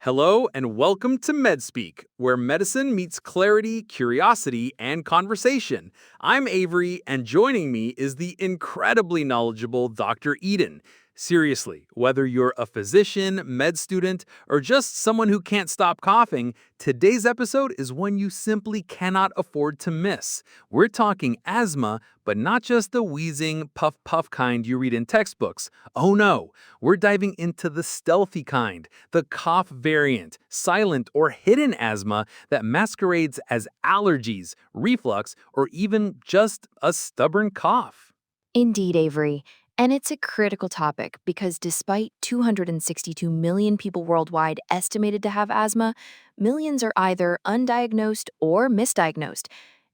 Hello and welcome to MedSpeak, where medicine meets clarity, curiosity, and conversation. I'm Avery, and joining me is the incredibly knowledgeable Dr. Eden. Seriously, whether you're a physician, med student, or just someone who can't stop coughing, today's episode is one you simply cannot afford to miss. We're talking asthma, but not just the wheezing, puff kind you read in textbooks. Oh no, we're diving into the stealthy kind, the cough variant, silent or hidden asthma that masquerades as allergies, reflux, or even just a stubborn cough. Indeed, Avery. And it's a critical topic because despite 262 million people worldwide estimated to have asthma, millions are either undiagnosed or misdiagnosed.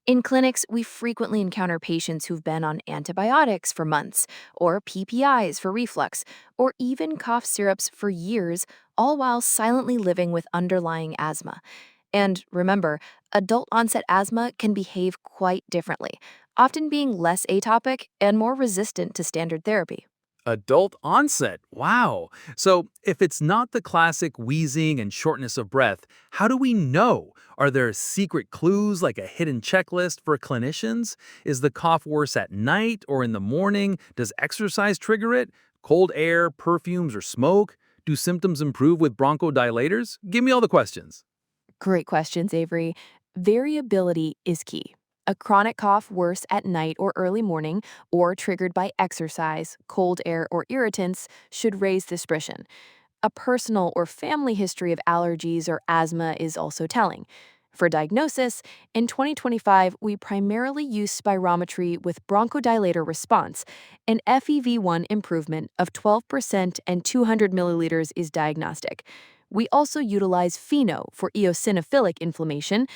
In clinics, we frequently encounter patients who've been on antibiotics for months, or PPIs for reflux, or even cough syrups for years, all while silently living with underlying asthma. And remember, adult onset asthma can behave quite differently, often being less atopic and more resistant to standard therapy. Adult onset. Wow. So, if it's not the classic wheezing and shortness of breath, how do we know? Are there secret clues like a hidden checklist for clinicians? Is the cough worse at night or in the morning? Does exercise trigger it? Cold air, perfumes, or smoke? Do symptoms improve with bronchodilators? Give me all the questions. Great questions, Avery. Variability is key. A chronic cough worse at night or early morning, or triggered by exercise, cold air, or irritants, should raise suspicion. A personal or family history of allergies or asthma is also telling. For diagnosis, in 2025, we primarily use spirometry with bronchodilator response. An FEV1 improvement of 12% and 200 milliliters is diagnostic. We also utilize FeNO for eosinophilic inflammation,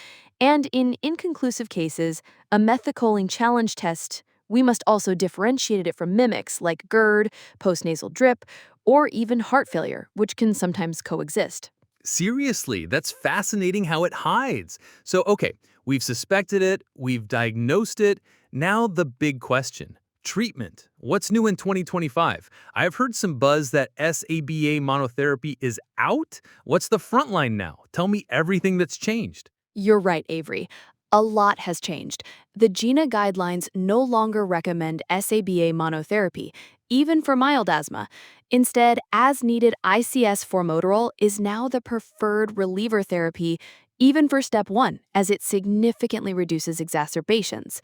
and in inconclusive cases, a methacholine challenge test. We must also differentiate it from mimics like GERD, postnasal drip, or even heart failure, which can sometimes coexist. Seriously, that's fascinating how it hides. So, okay, we've suspected it, we've diagnosed it. Now, the big question treatment. What's new in 2025? I've heard some buzz that SABA monotherapy is out. What's the front line now? Tell me everything that's changed. You're right, Avery. A lot has changed. The GINA guidelines no longer recommend SABA monotherapy, even for mild asthma. Instead, as needed ICS-formoterol is now the preferred reliever therapy, even for step 1, as it significantly reduces exacerbations.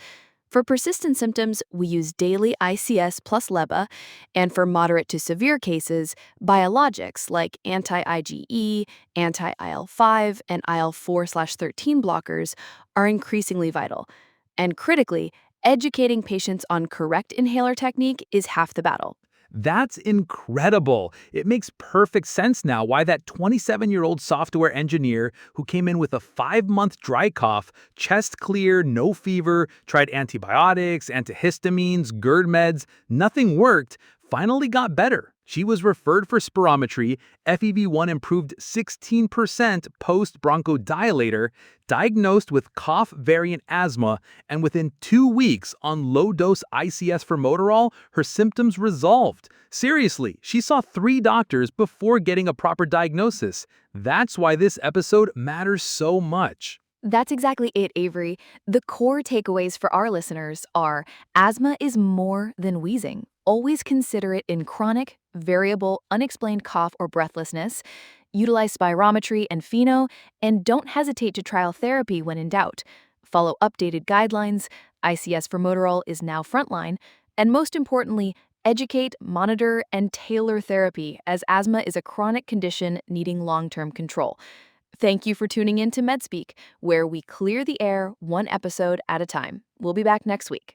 For persistent symptoms, we use daily ICS plus LEBA, and for moderate to severe cases, biologics like anti-IgE, anti-IL-5, and IL-4/13 blockers are increasingly vital. And critically, educating patients on correct inhaler technique is half the battle. That's incredible. It makes perfect sense now why that 27-year-old software engineer who came in with a 5-month dry cough, chest clear, no fever, tried antibiotics, antihistamines, GERD meds, nothing worked, finally got better. She was referred for spirometry, FEV1 improved 16% post-bronchodilator, diagnosed with cough variant asthma, and within 2 weeks on low-dose ICS-formoterol, her symptoms resolved. Seriously, she saw 3 doctors before getting a proper diagnosis. That's why this episode matters so much. That's exactly it, Avery. The core takeaways for our listeners are asthma is more than wheezing. Always consider it in chronic, variable, unexplained cough or breathlessness. Utilize spirometry and FeNO, and don't hesitate to trial therapy when in doubt. Follow updated guidelines. ICS formoterol is now frontline. And most importantly, educate, monitor, and tailor therapy as asthma is a chronic condition needing long-term control. Thank you for tuning in to MedSpeak, where we clear the air one episode at a time. We'll be back next week.